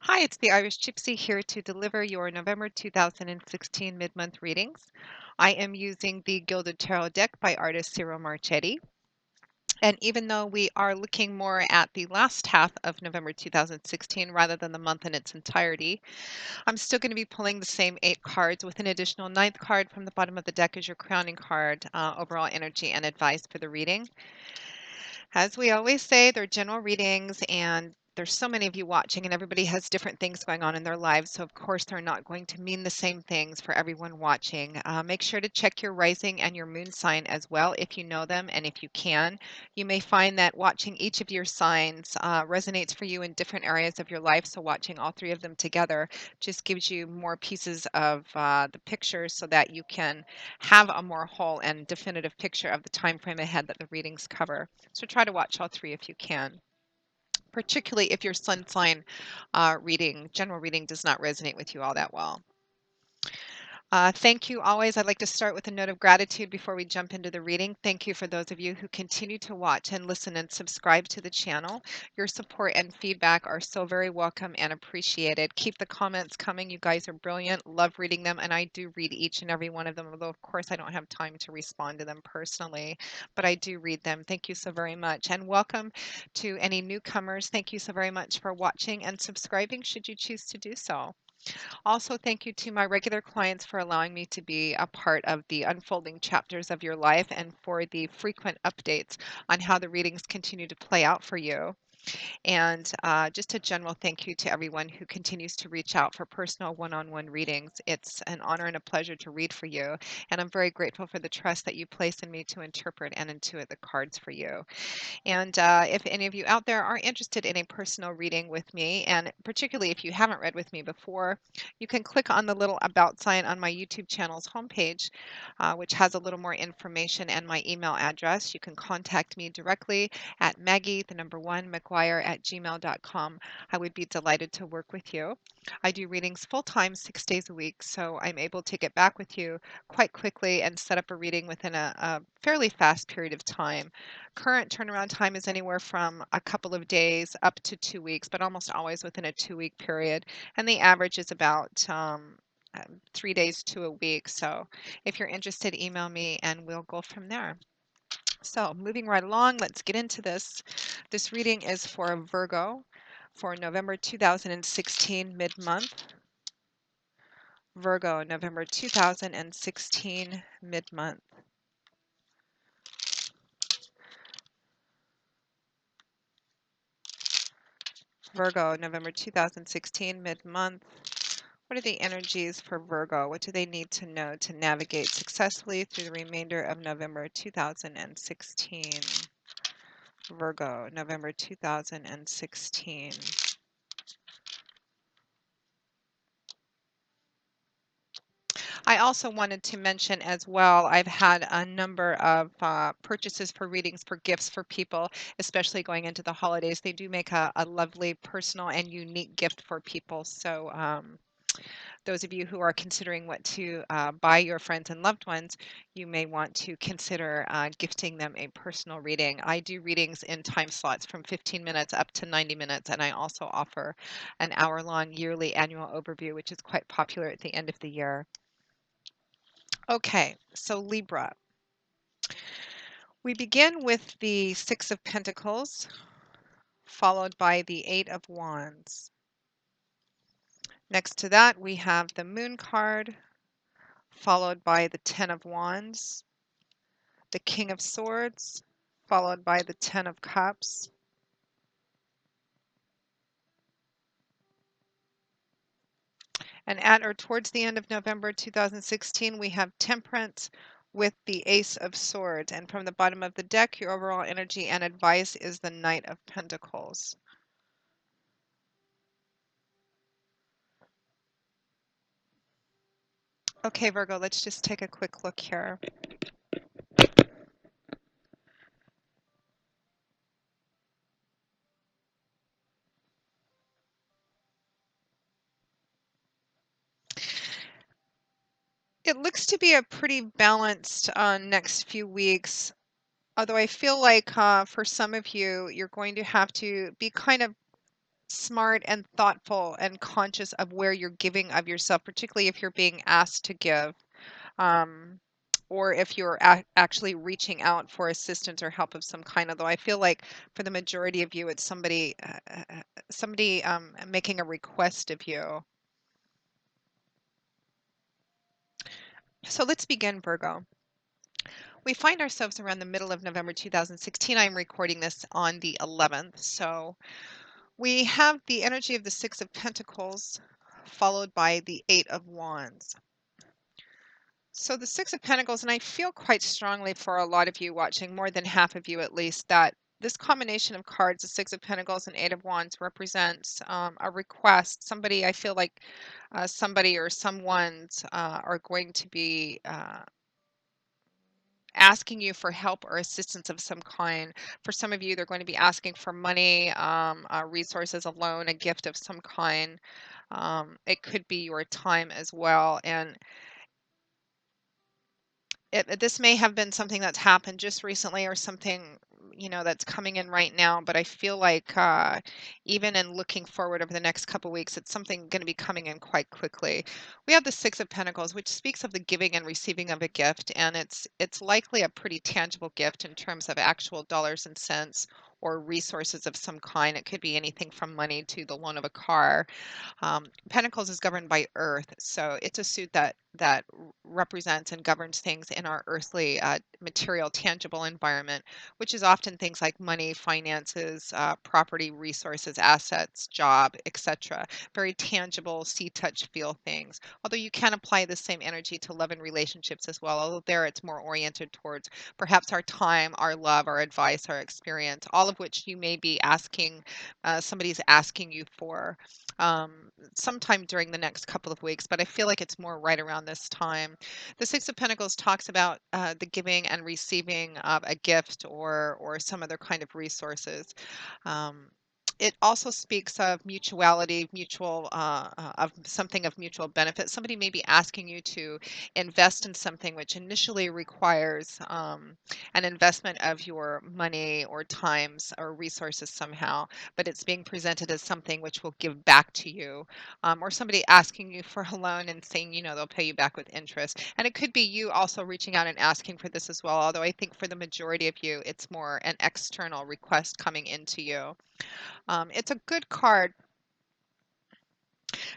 Hi, it's the Irish Gypsy here to deliver your November 2016 mid-month readings. I am using the Gilded Tarot deck by artist Cyril Marchetti. And even though we are looking more at the last half of November 2016 rather than the month in its entirety, I'm still going to be pulling the same 8 cards with an additional ninth card from the bottom of the deck as your crowning card, overall energy and advice for the reading. As we always say, they're general readings, and there's so many of you watching, and everybody has different things going on in their lives. So, of course, they're not going to mean the same things for everyone watching. Make sure to check your rising and your moon sign as well if you know them and if you can. You may find that watching each of your signs resonates for you in different areas of your life. So, watching all three of them together just gives you more pieces of the picture so that you can have a more whole and definitive picture of the time frame ahead that the readings cover. So try to watch all three if you can, particularly if your sun sign general reading does not resonate with you all that well. Thank you always. I'd like to start with a note of gratitude before we jump into the reading. Thank you for those of you who continue to watch and listen and subscribe to the channel. Your support and feedback are so very welcome and appreciated. Keep the comments coming. You guys are brilliant. Love reading them, and I do read each and every one of them, although of course I don't have time to respond to them personally, but I do read them. Thank you so very much. And welcome to any newcomers. Thank you so very much for watching and subscribing should you choose to do so. Also, thank you to my regular clients for allowing me to be a part of the unfolding chapters of your life and for the frequent updates on how the readings continue to play out for you. And just a general thank you to everyone who continues to reach out for personal one-on-one readings. It's an honor and a pleasure to read for you. And I'm very grateful for the trust that you place in me to interpret and intuit the cards for you. And if any of you out there are interested in a personal reading with me, and particularly if you haven't read with me before, you can click on the little About sign on my YouTube channel's homepage, which has a little more information and my email address. You can contact me directly at Maggie, the number one, McGuire at gmail.com. I would be delighted to work with you. I do readings full time, 6 days a week, so I'm able to get back with you quite quickly and set up a reading within a fairly fast period of time. Current turnaround time is anywhere from a couple of days up to 2 weeks, but almost always within a 2 week period. And the average is about 3 days to a week. So if you're interested, email me and we'll go from there. So moving right along, let's get into this. This reading is for Virgo for November 2016 mid-month. Virgo, November 2016 mid-month. Virgo, November 2016 mid-month. What are the energies for Virgo? What do they need to know to navigate successfully through the remainder of November 2016? Virgo, November 2016. I also wanted to mention as well, I've had a number of purchases for readings for gifts for people, especially going into the holidays. They do make a lovely personal and unique gift for people. So those of you who are considering what to buy your friends and loved ones, you may want to consider gifting them a personal reading. I do readings in time slots from 15 minutes up to 90 minutes, and I also offer an hour-long yearly annual overview, which is quite popular at the end of the year. Okay, so Libra. We begin with the Six of Pentacles, followed by the Eight of Wands. Next to that, we have the Moon card, followed by the Ten of Wands, the King of Swords, followed by the Ten of Cups, and at or towards the end of November 2016, we have Temperance with the Ace of Swords. And from the bottom of the deck, your overall energy and advice is the Knight of Pentacles. Okay, Virgo, let's just take a quick look here. It looks to be a pretty balanced next few weeks, although I feel like for some of you, you're going to have to be kind of smart and thoughtful and conscious of where you're giving of yourself, particularly if you're being asked to give. Um, or if you're actually reaching out for assistance or help of some kind. Although I feel like for the majority of you, it's somebody making a request of you. So let's begin, Virgo. We find ourselves around the middle of November 2016. I'm recording this on the 11th. So we have the energy of the Six of Pentacles followed by the Eight of Wands. So the Six of Pentacles, and I feel quite strongly for a lot of you watching, more than half of you at least, that this combination of cards, the Six of Pentacles and Eight of Wands, represents a request. Somebody, I feel like somebody or someone's are going to be asking you for help or assistance of some kind. For some of you, they're going to be asking for money, resources, a loan, a gift of some kind. It could be your time as well. And this may have been something that's happened just recently or something, that's coming in right now, but I feel like even in looking forward over the next couple weeks, it's something going to be coming in quite quickly. We have the Six of Pentacles, which speaks of the giving and receiving of a gift, and it's likely a pretty tangible gift in terms of actual dollars and cents or resources of some kind. It could be anything from money to the loan of a car. Pentacles is governed by Earth, so it's a suit that represents and governs things in our earthly, material, tangible environment, which is often things like money, finances, property, resources, assets, job, etc. Very tangible, see, touch, feel things. Although you can apply the same energy to love and relationships as well, although there it's more oriented towards perhaps our time, our love, our advice, our experience, all of which you may be asking, somebody's asking you for sometime during the next couple of weeks, but I feel like it's more right around this time. The Six of Pentacles talks about the giving and receiving of a gift or some other kind of resources. Um, it also speaks of mutuality, of something of mutual benefit. Somebody may be asking you to invest in something which initially requires an investment of your money or times or resources somehow, but it's being presented as something which will give back to you, or somebody asking you for a loan and saying, they'll pay you back with interest. And it could be you also reaching out and asking for this as well, although I think for the majority of you, it's more an external request coming into you. It's a good card.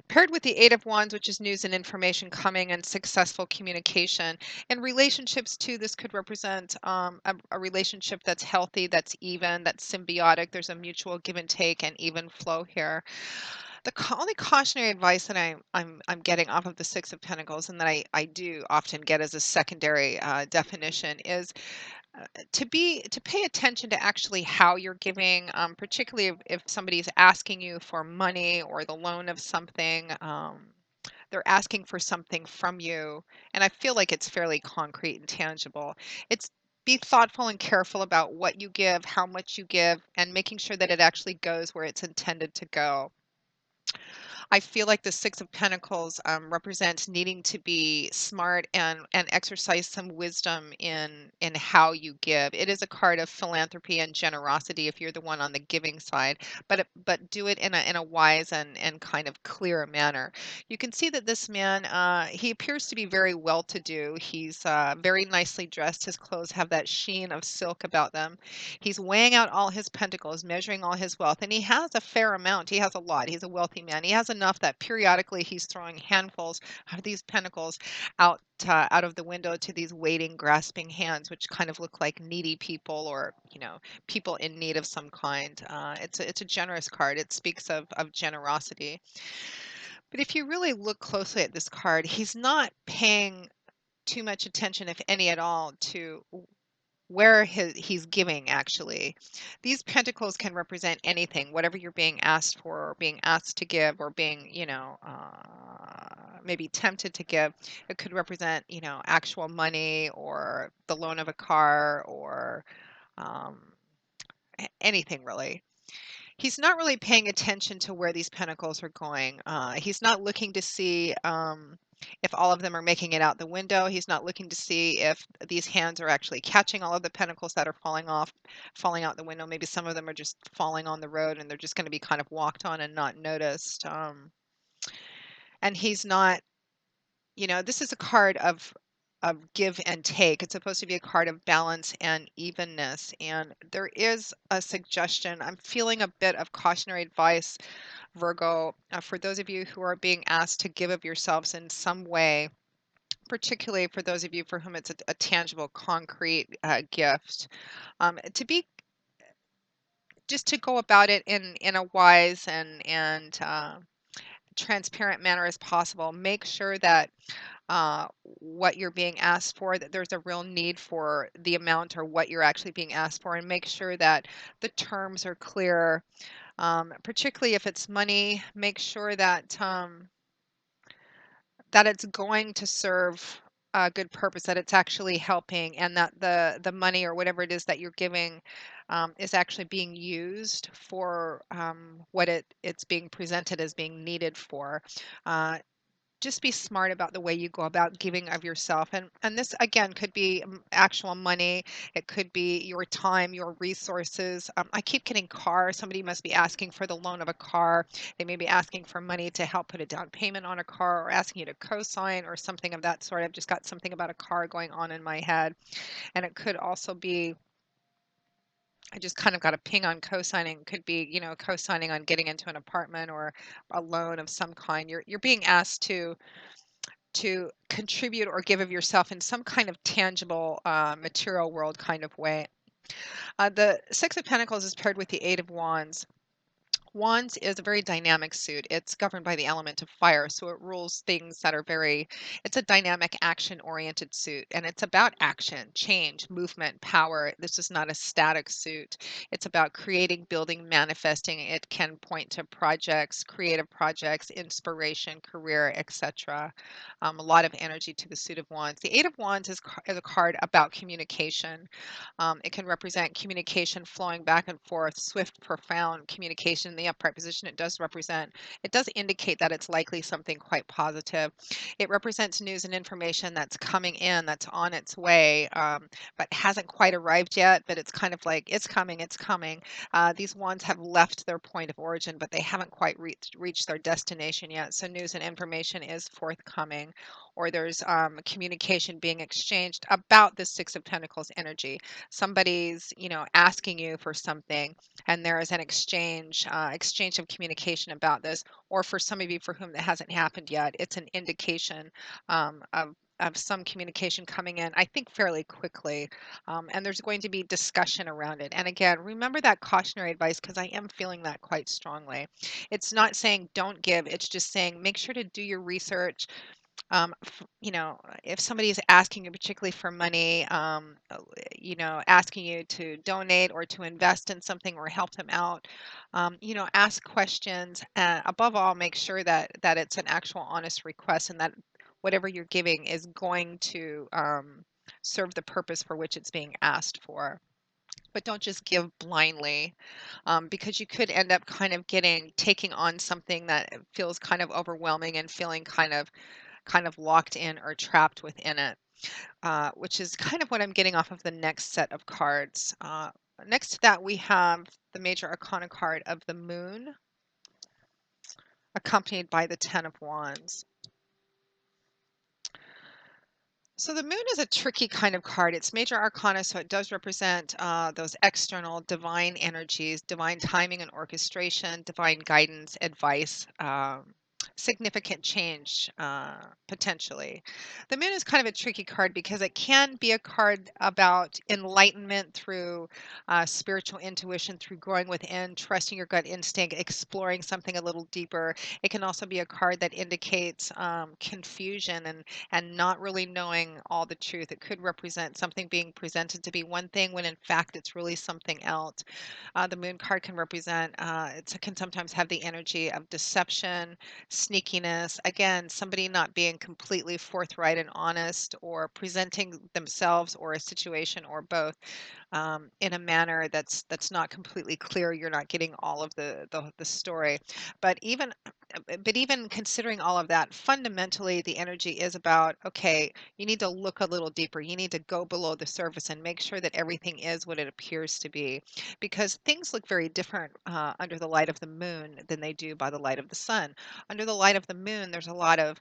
Paired with the Eight of Wands, which is news and information coming and successful communication. In relationships, too, this could represent a relationship that's healthy, that's even, that's symbiotic. There's a mutual give and take and even flow here. The only cautionary advice that I'm getting off of the Six of Pentacles, and that I do often get as a secondary definition, is to pay attention to actually how you're giving, particularly if somebody's asking you for money or the loan of something. They're asking for something from you, and I feel like it's fairly concrete and tangible. It's Be thoughtful and careful about what you give, how much you give, and making sure that it actually goes where it's intended to go. I feel like the Six of Pentacles represents needing to be smart and exercise some wisdom in how you give. It is a card of philanthropy and generosity if you're the one on the giving side, but do it in a wise and kind of clear manner. You can see that this man, he appears to be very well to do. He's very nicely dressed. His clothes have that sheen of silk about them. He's weighing out all his pentacles, measuring all his wealth, and he has a fair amount. He has a lot. He's a wealthy man. He has enough that periodically he's throwing handfuls of these pentacles out of the window to these waiting, grasping hands, which kind of look like needy people or people in need of some kind. It's a generous card. It speaks of generosity. But if you really look closely at this card, he's not paying too much attention, if any at all, to where he's giving actually. These pentacles can represent anything, whatever you're being asked for or being asked to give or being, maybe tempted to give. It could represent, actual money or the loan of a car or um, anything really. He's not really paying attention to where these pentacles are going. He's not looking to see. if all of them are making it out the window. He's not looking to see if these hands are actually catching all of the pentacles that are falling out the window. Maybe some of them are just falling on the road and they're just going to be kind of walked on and not noticed. And he's not, this is a card of give and take. It's supposed to be a card of balance and evenness. And there is a suggestion. I'm feeling a bit of cautionary advice, Virgo, for those of you who are being asked to give of yourselves in some way, particularly for those of you for whom it's a tangible, concrete gift, to be just to go about it in a wise and transparent manner as possible. Make sure that what you're being asked for, that there's a real need for the amount or what you're actually being asked for, and make sure that the terms are clear. Particularly if it's money, make sure that it's going to serve a good purpose, that it's actually helping, and that the money or whatever it is that you're giving is actually being used for what it's being presented as being needed for. Uh, just be smart about the way you go about giving of yourself, and this again could be actual money. It could be your time, your resources. I keep getting car. Somebody must be asking for the loan of a car. They may be asking for money to help put a down payment on a car, or asking you to co-sign or something of that sort. I've just got something about a car going on in my head. And it could also be, I just kind of got a ping on co-signing. Could be, co-signing on getting into an apartment or a loan of some kind. You're being asked to contribute or give of yourself in some kind of tangible material world kind of way. The Six of Pentacles is paired with the Eight of Wands. Wands is a very dynamic suit. It's governed by the element of fire, so it rules things that are it's a dynamic action oriented suit, and it's about action, change, movement, power. This is not a static suit. It's about creating, building, manifesting. It can point to projects, creative projects, inspiration, career, etc. A lot of energy to the suit of Wands. The Eight of Wands is a card about communication. It can represent communication flowing back and forth, swift, profound communication. In the upright position, it does indicate that it's likely something quite positive. It represents news and information that's coming in, that's on its way, but hasn't quite arrived yet, but it's kind of like, it's coming, it's coming. These wands have left their point of origin, but they haven't quite reached their destination yet. So news and information is forthcoming, or there's communication being exchanged about the Six of Pentacles energy. Somebody's asking you for something, and there is an exchange of communication about this. Or for some of you for whom that hasn't happened yet, it's an indication of some communication coming in, I think fairly quickly, and there's going to be discussion around it. And again, remember that cautionary advice, because I am feeling that quite strongly. It's not saying don't give, it's just saying make sure to do your research. If somebody is asking you, particularly for money, asking you to donate or to invest in something or help them out, ask questions. Above all, make sure that it's an actual honest request, and that whatever you're giving is going to serve the purpose for which it's being asked for. But don't just give blindly, because you could end up kind of taking on something that feels kind of overwhelming and feeling kind of locked in or trapped within it, which is kind of what I'm getting off of the next set of cards. Next to that, we have the major arcana card of the moon, accompanied by the Ten of Wands. So the moon is a tricky kind of card. It's major arcana, so it does represent those external divine energies, divine timing and orchestration, divine guidance, advice, significant change, potentially. The moon is kind of a tricky card because it can be a card about enlightenment through spiritual intuition, through growing within, trusting your gut instinct, exploring something a little deeper. It can also be a card that indicates confusion and not really knowing all the truth. It could represent something being presented to be one thing when in fact it's really something else. The moon card can represent, it can sometimes have the energy of deception, sneakiness. Again, somebody not being completely forthright and honest, or presenting themselves or a situation or both in a manner that's not completely clear. You're not getting all of the story. But even but even considering all of that, fundamentally, the energy is about, okay, you need to look a little deeper. You need to go below the surface and make sure that everything is what it appears to be, because things look very different under the light of the moon than they do by the light of the sun. Under the light of the moon, there's a lot of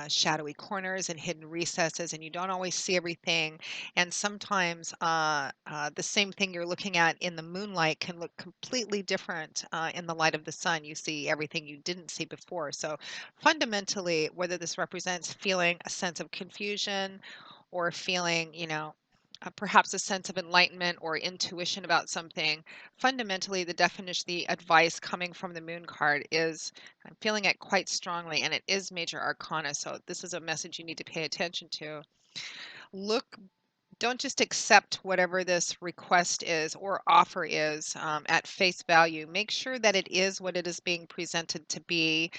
shadowy corners and hidden recesses, and you don't always see everything. And sometimes the same thing you're looking at in the moonlight can look completely different in the light of the sun. You see everything you didn't see before. So fundamentally, whether this represents feeling a sense of confusion or feeling, perhaps a sense of enlightenment or intuition about something, fundamentally, the definition, the advice coming from the moon card is I'm feeling it quite strongly, and it is major arcana. So this is a message you need to pay attention to. Look, don't just accept whatever this request is or offer is at face value. Make sure that it is what it is being presented to be.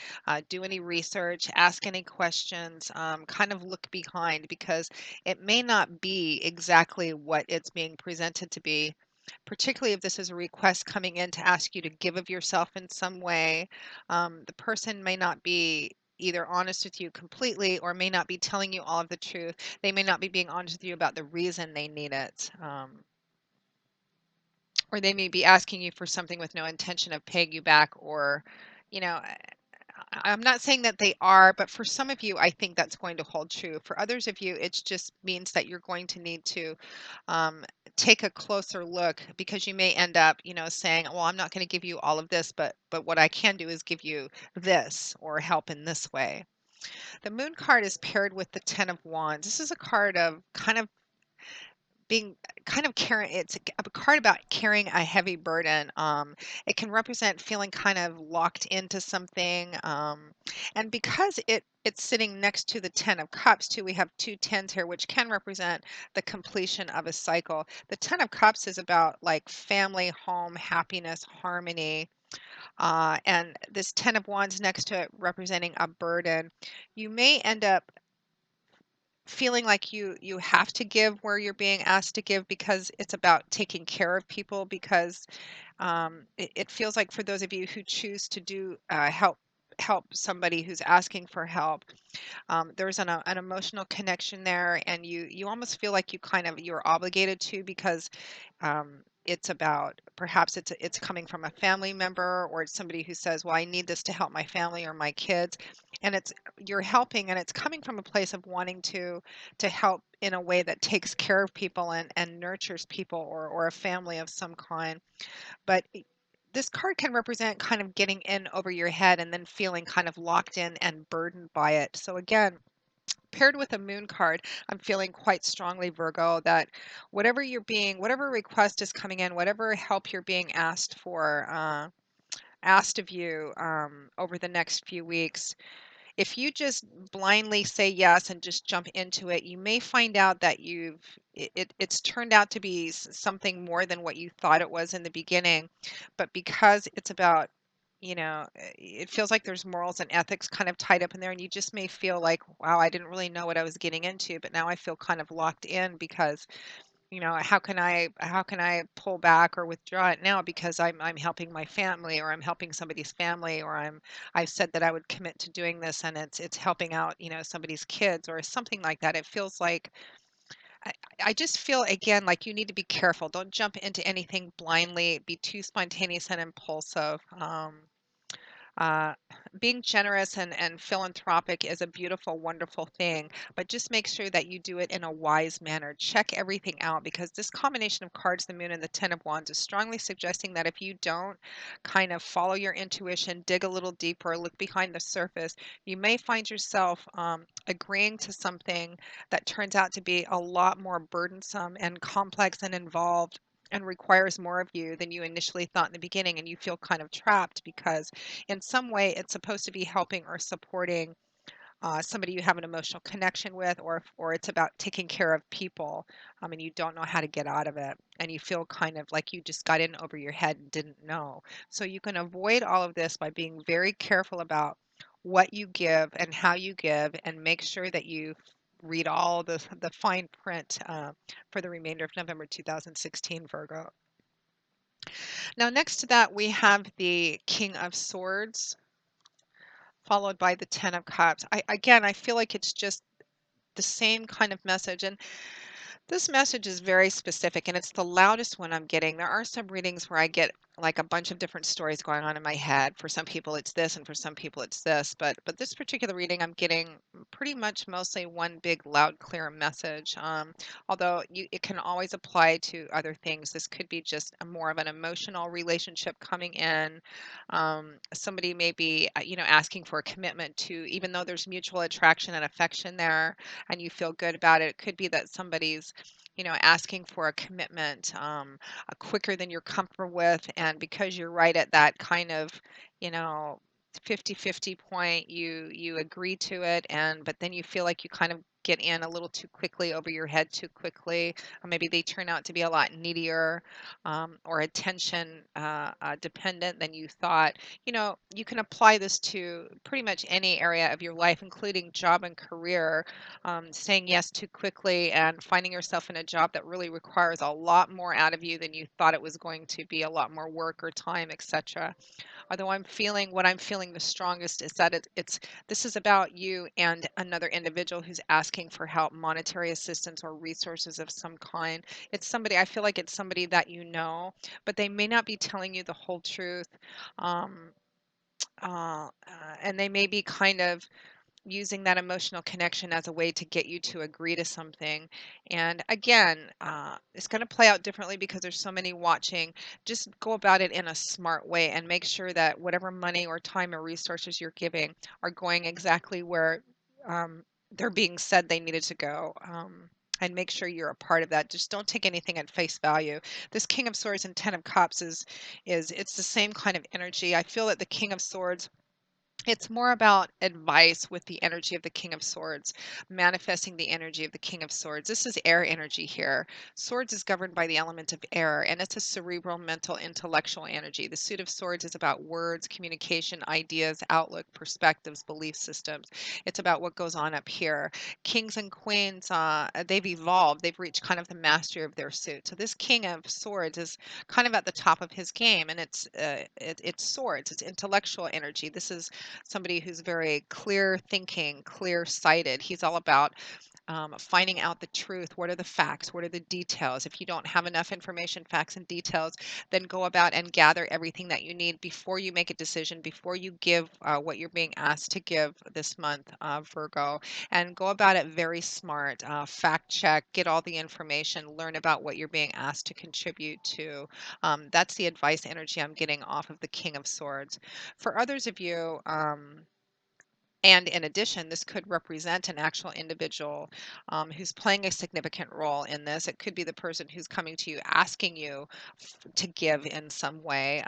Do any research, ask any questions, kind of look behind, because it may not be exactly what it's being presented to be. Particularly if this is a request coming in to ask you to give of yourself in some way, the person may not be either honest with you completely or may not be telling you all of the truth. They may not be being honest with you about the reason they need it. Or they may be asking you for something with no intention of paying you back, or, you know, I'm not saying that they are, but for some of you, I think that's going to hold true. For others of you, it just means that you're going to need to um, take a closer look, because you may end up, saying, "Well, I'm not going to give you all of this, but what I can do is give you this or help in this way." The Moon card is paired with the Ten of Wands. This is a card of being kind of carrying. It's a card about carrying a heavy burden. It can represent feeling kind of locked into something, and because it's sitting next to the Ten of Cups too, we have two tens here, which can represent the completion of a cycle. The Ten of Cups is about like family, home, happiness, harmony. And this Ten of Wands next to it representing a burden. You may end up feeling like you have to give where you're being asked to give, because it's about taking care of people, because it feels like for those of you who choose to do help somebody who's asking for help, there's an emotional connection there, and you almost feel like you're obligated to, because it's about, perhaps it's coming from a family member, or it's somebody who says, well, I need this to help my family or my kids, and you're helping, and it's coming from a place of wanting to help in a way that takes care of people and nurtures people, or a family of some kind. But this card can represent kind of getting in over your head and then feeling kind of locked in and burdened by it. So again, paired with a moon card, I'm feeling quite strongly, Virgo, that whatever request is coming in, whatever help you're being asked for, asked of you over the next few weeks, if you just blindly say yes and just jump into it, you may find out that it's turned out to be something more than what you thought it was in the beginning. But because it's about, it feels like there's morals and ethics kind of tied up in there, and you just may feel like, wow, I didn't really know what I was getting into, but now I feel kind of locked in, because how can I pull back or withdraw it now, because I'm helping my family, or I'm helping somebody's family, or I've said that I would commit to doing this, and it's helping out, somebody's kids or something like that. It feels like I, I just feel again like you need to be careful. Don't jump into anything blindly. Be too spontaneous and impulsive. Uh, Being generous and philanthropic is a beautiful, wonderful thing, but just make sure that you do it in a wise manner. Check everything out, because this combination of cards, the moon and the Ten of Wands, is strongly suggesting that if you don't kind of follow your intuition, dig a little deeper, look behind the surface, you may find yourself agreeing to something that turns out to be a lot more burdensome and complex and involved and requires more of you than you initially thought in the beginning, and you feel kind of trapped, because in some way it's supposed to be helping or supporting somebody you have an emotional connection with, or it's about taking care of people, and you don't know how to get out of it, and you feel kind of like you just got in over your head and didn't know. So you can avoid all of this by being very careful about what you give and how you give, and make sure that you read all the fine print for the remainder of November 2016, Virgo. Now, next to that, we have the King of Swords. followed by the 10 of cups. I feel like it's just the same kind of message. And this message is very specific and it's the loudest one I'm getting. There are some readings where I get like a bunch of different stories going on in my head. For some people it's this and for some people it's this, but this particular reading I'm getting pretty much mostly one big loud clear message. Although it can always apply to other things. This could be just a more of an emotional relationship coming in. Somebody may be asking for a commitment to, even though there's mutual attraction and affection there and you feel good about it. It could be that somebody's asking for a commitment quicker than you're comfortable with. And because you're right at that kind of, you know, 50-50 point, you agree to it. And but then you feel like you kind of get in a little too quickly, over your head too quickly, or maybe they turn out to be a lot needier or attention dependent than you thought. You can apply this to pretty much any area of your life, including job and career. Saying yes too quickly and finding yourself in a job that really requires a lot more out of you than you thought it was going to be, a lot more work or time, etc. Although what I'm feeling the strongest is that it's this is about you and another individual who's asking for help, monetary assistance or resources of some kind. It's somebody, I feel like it's somebody that you know, but they may not be telling you the whole truth. Um, and they may be kind of using that emotional connection as a way to get you to agree to something. And again, it's going to play out differently because there's so many watching. Just go about it in a smart way and make sure that whatever money or time or resources you're giving are going exactly where they're being said they needed to go. And make sure you're a part of that. Just don't take anything at face value. This King of Swords and Ten of Cups is it's the same kind of energy. I feel that the King of Swords, it's more about advice with the energy of the King of Swords, manifesting the energy of the King of Swords. This is air energy here. Swords is governed by the element of air, and it's a cerebral, mental, intellectual energy. The suit of Swords is about words, communication, ideas, outlook, perspectives, belief systems. It's about what goes on up here. Kings and queens, they've evolved. They've reached kind of the mastery of their suit. So this King of Swords is kind of at the top of his game, and it's swords. It's intellectual energy. This is somebody who's very clear thinking, clear sighted. He's all about finding out the truth. What are the facts? What are the details? If you don't have enough information, facts, and details, then go about and gather everything that you need before you make a decision, before you give what you're being asked to give this month, Virgo. And go about it very smart. Fact check, get all the information, learn about what you're being asked to contribute to. That's the advice energy I'm getting off of the King of Swords. For others of you, and in addition, this could represent an actual individual who's playing a significant role in this. It could be the person who's coming to you asking you to give in some way.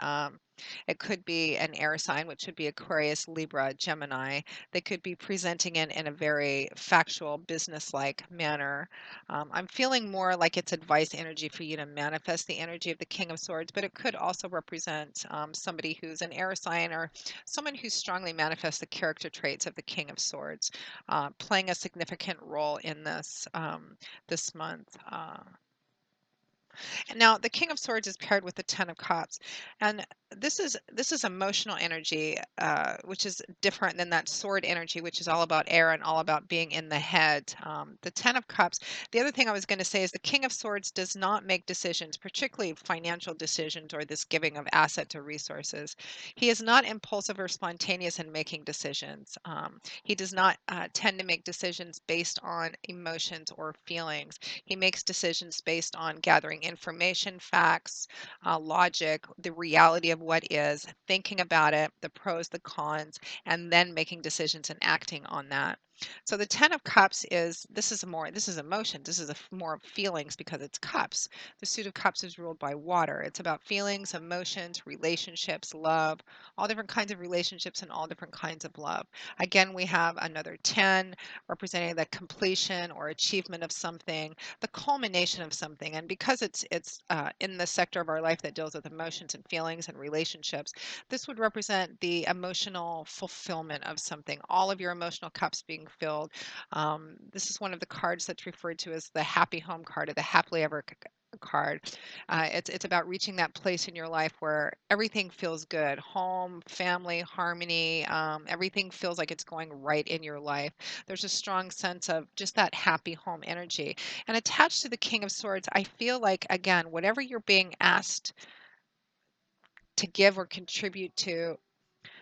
It could be an air sign, which would be Aquarius, Libra, Gemini. They could be presenting it in a very factual, business-like manner. I'm feeling more like it's advice energy for you to manifest the energy of the King of Swords, but it could also represent somebody who's an air sign or someone who strongly manifests the character traits of the King of Swords, playing a significant role in this month. Now, the King of Swords is paired with the Ten of Cups, and this is emotional energy, which is different than that sword energy, which is all about air and all about being in the head. The Ten of Cups. The other thing I was going to say is the King of Swords does not make decisions, particularly financial decisions or this giving of assets or resources. He is not impulsive or spontaneous in making decisions. He does not tend to make decisions based on emotions or feelings. He makes decisions based on gathering information, facts, logic, the reality of what is, thinking about it, the pros, the cons, and then making decisions and acting on that. So the Ten of Cups is this is emotion. This is more of feelings because it's cups. The suit of cups is ruled by water. It's about feelings, emotions, relationships, love, all different kinds of relationships and all different kinds of love. Again, we have another 10 representing the completion or achievement of something, the culmination of something. And because it's in the sector of our life that deals with emotions and feelings and relationships, this would represent the emotional fulfillment of something, all of your emotional cups being filled. This is one of the cards that's referred to as the happy home card or the happily ever card. It's about reaching that place in your life where everything feels good, home, family, harmony. Everything feels like it's going right in your life. There's a strong sense of just that happy home energy. And attached to the King of Swords, I feel like, again, whatever you're being asked to give or contribute to,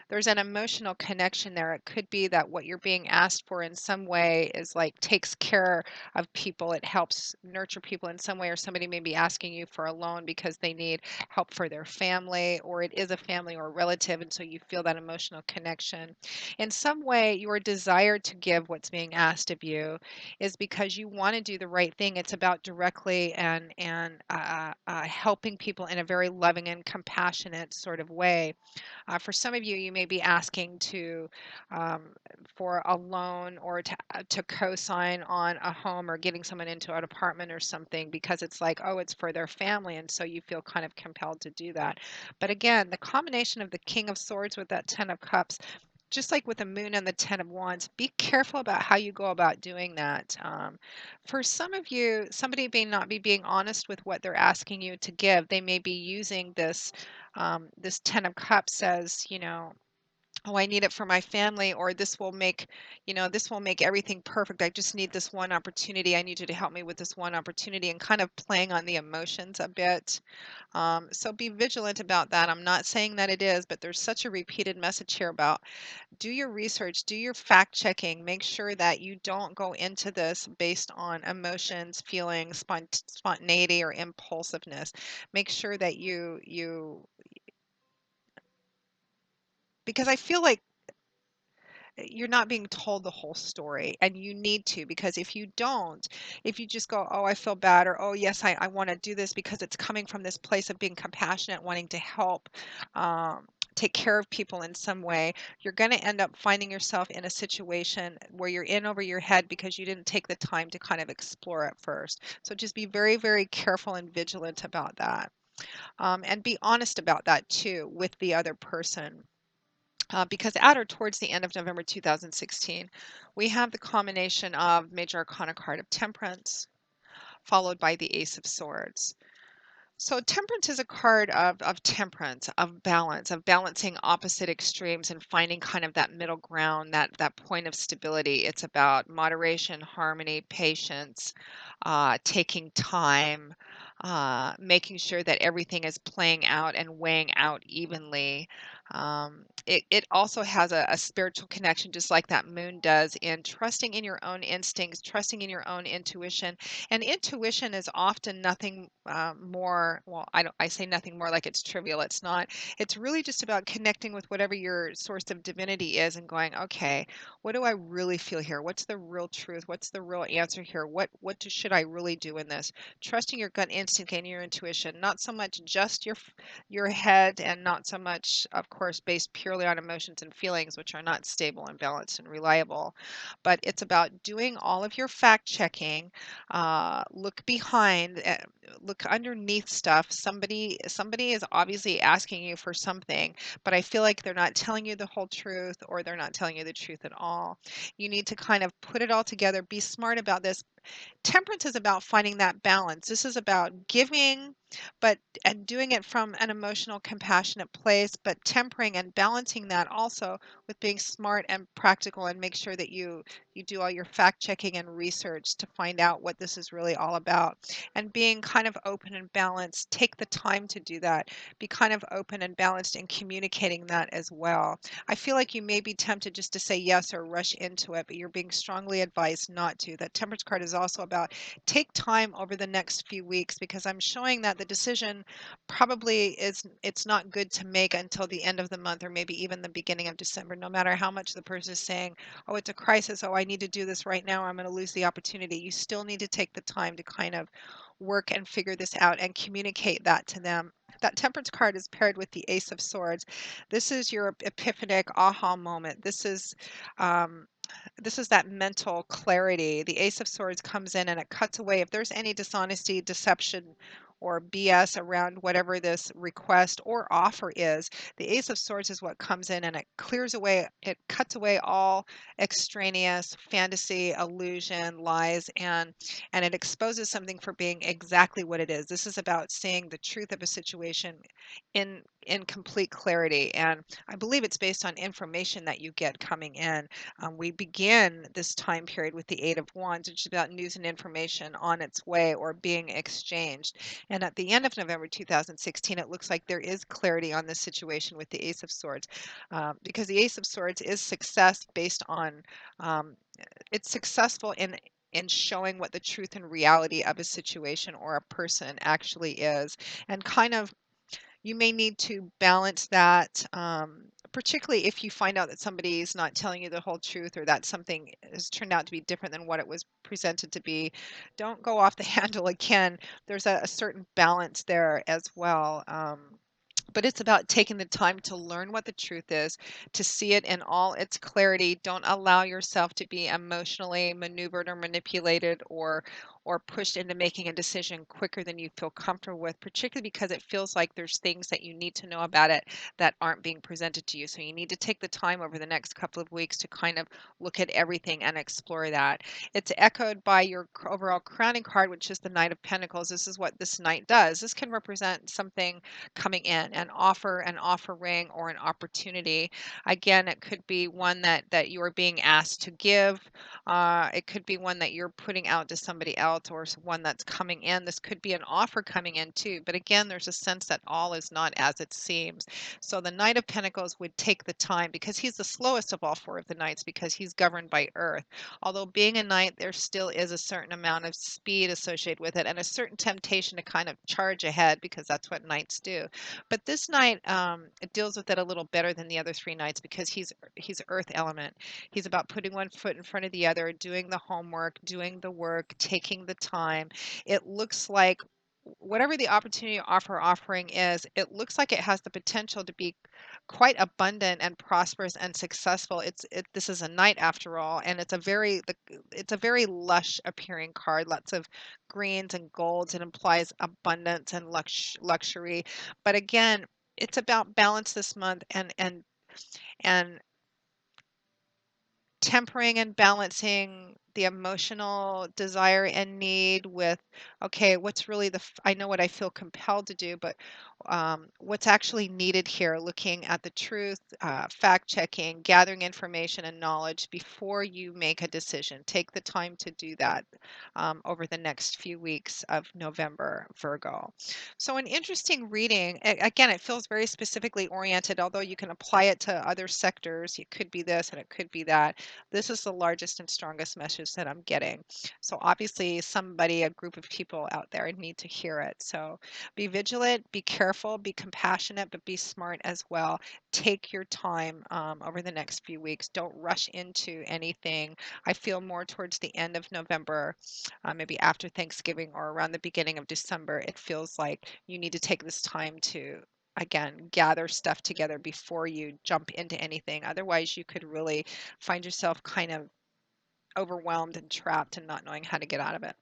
there's an emotional connection there. It could be that what you're being asked for in some way is like takes care of people. It helps nurture people in some way, or somebody may be asking you for a loan because they need help for their family, or it is a family or a relative, and so you feel that emotional connection. In some way, your desire to give what's being asked of you is because you want to do the right thing. It's about directly and helping people in a very loving and compassionate sort of way. For some of you, you may be asking um, for a loan or to co-sign on a home or getting someone into an apartment or something because it's like, oh, it's for their family, and so you feel kind of compelled to do that. But again, the combination of the King of Swords with that Ten of Cups, just like with the Moon and the Ten of Wands, be careful about how you go about doing that. For some of you, somebody may not be being honest with what they're asking you to give. They may be using this Ten of Cups says, oh, I need it for my family, or this will make everything perfect. I just need this one opportunity. I need you to help me with this one opportunity, and kind of playing on the emotions a bit. So be vigilant about that. I'm not saying that it is, but there's such a repeated message here about do your research, do your fact checking, make sure that you don't go into this based on emotions, feelings, spontaneity, or impulsiveness. Make sure that because I feel like you're not being told the whole story, and you need to, because if you don't, if you just go, oh, I feel bad, or oh yes, I want to do this because it's coming from this place of being compassionate, wanting to help, take care of people in some way, you're going to end up finding yourself in a situation where you're in over your head because you didn't take the time to kind of explore it first. So just be very, very careful and vigilant about that, and be honest about that too with the other person. Because at or towards the end of November 2016, we have the combination of Major Arcana card of Temperance, followed by the Ace of Swords. So temperance is a card of temperance, of balance, of balancing opposite extremes and finding kind of that middle ground, that point of stability. It's about moderation, harmony, patience, taking time, making sure that everything is playing out and weighing out evenly. It also has a spiritual connection, just like that moon does, in trusting in your own instincts, trusting in your own intuition. And intuition is often nothing more, well, I say nothing more like it's trivial. It's not. It's really just about connecting with whatever your source of divinity is and going, okay, what do I really feel here? What's the real truth? What's the real answer here? Should I really do in this? Trusting your gut instinct and your intuition, not so much just your head, and not so much, of course, based purely on emotions and feelings, which are not stable and balanced and reliable. But it's about doing all of your fact checking, look behind, look underneath stuff. Somebody is obviously asking you for something, but I feel like they're not telling you the whole truth, or they're not telling you the truth at all. You need to kind of put it all together, be smart about this. Temperance is about finding that balance. This is about giving, but and doing it from an emotional, compassionate place, but tempering and balancing that also with being smart and practical, and make sure that you do all your fact checking and research to find out what this is really all about. And being kind of open and balanced, take the time to do that. Be kind of open and balanced in communicating that as well. I feel like you may be tempted just to say yes or rush into it, but you're being strongly advised not to. That Temperance card is also about take time over the next few weeks, because I'm showing that the decision probably it's not good to make until the end of the month, or maybe even the beginning of December, no matter how much the person is saying, oh, it's a crisis, oh, I need to do this right now, or I'm going to lose the opportunity. You still need to take the time to kind of work and figure this out and communicate that to them. That Temperance card is paired with the Ace of Swords. This is your epiphanic aha moment. Um, this is that mental clarity. The Ace of Swords comes in and it cuts away. If there's any dishonesty, deception, or BS around whatever this request or offer is. The Ace of Swords is what comes in and it clears away, it cuts away all extraneous fantasy, illusion, lies, and it exposes something for being exactly what it is. This is about seeing the truth of a situation in complete clarity, and I believe it's based on information that you get coming in. We begin this time period with the Eight of Wands, which is about news and information on its way or being exchanged. And at the end of November 2016, it looks like there is clarity on this situation with the Ace of Swords, because the Ace of Swords is success based on um, it's successful in showing what the truth and reality of a situation or a person actually is, and kind of you may need to balance that, particularly if you find out that somebody is not telling you the whole truth or that something has turned out to be different than what it was presented to be. Don't go off the handle again. There's a certain balance there as well. But it's about taking the time to learn what the truth is, to see it in all its clarity. Don't allow yourself to be emotionally maneuvered or manipulated or pushed into making a decision quicker than you feel comfortable with, particularly because it feels like there's things that you need to know about it that aren't being presented to you. So you need to take the time over the next couple of weeks to kind of look at everything and explore that. It's echoed by your overall crowning card, which is the Knight of Pentacles. This is what this knight does. This can represent something coming in, an offer ring, or an opportunity. Again, it could be one that you are being asked to give. It could be one that you're putting out to somebody else, or one that's coming in. This could be an offer coming in too. But again, there's a sense that all is not as it seems. So the Knight of Pentacles would take the time, because he's the slowest of all four of the knights, because he's governed by Earth. Although being a knight, there still is a certain amount of speed associated with it and a certain temptation to kind of charge ahead, because that's what knights do. But this knight, it deals with it a little better than the other three knights, because he's Earth element. He's about putting one foot in front of the other, doing the homework, doing the work, taking the time. It looks like whatever the opportunity offering is, it looks like it has the potential to be quite abundant and prosperous and successful. This is a knight after all, and it's a very lush appearing card. Lots of greens and golds. It implies abundance and luxury. But again, it's about balance this month, and tempering and balancing the emotional desire and need with, okay, what's really I know what I feel compelled to do, but what's actually needed here, looking at the truth, fact checking, gathering information and knowledge before you make a decision. Take the time to do that over the next few weeks of November, Virgo. So an interesting reading. Again, it feels very specifically oriented, although you can apply it to other sectors. It could be this and it could be that. This is the largest and strongest message that I'm getting. So obviously somebody, a group of people out there need to hear it. So be vigilant, be careful, be compassionate, but be smart as well. Take your time over the next few weeks. Don't rush into anything. I feel more towards the end of November, maybe after Thanksgiving or around the beginning of December, it feels like you need to take this time to again gather stuff together before you jump into anything. Otherwise, you could really find yourself kind of overwhelmed and trapped and not knowing how to get out of it.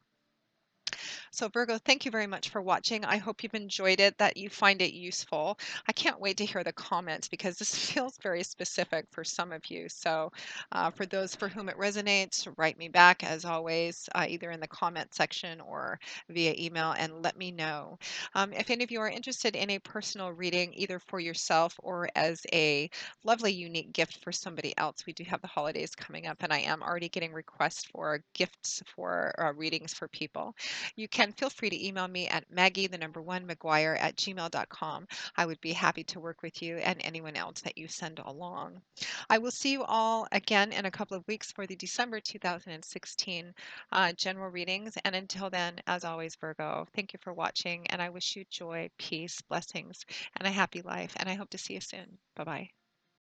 So Virgo, thank you very much for watching. I hope you've enjoyed it, that you find it useful. I can't wait to hear the comments, because this feels very specific for some of you. So for those for whom it resonates, write me back as always, either in the comment section or via email, and let me know. If any of you are interested in a personal reading, either for yourself or as a lovely unique gift for somebody else, we do have the holidays coming up, and I am already getting requests for gifts for readings for people. You can feel free to email me at Maggie, the number one, McGuire@gmail.com. I would be happy to work with you and anyone else that you send along. I will see you all again in a couple of weeks for the December 2016 general readings. And until then, as always, Virgo, thank you for watching, and I wish you joy, peace, blessings, and a happy life. And I hope to see you soon. Bye bye.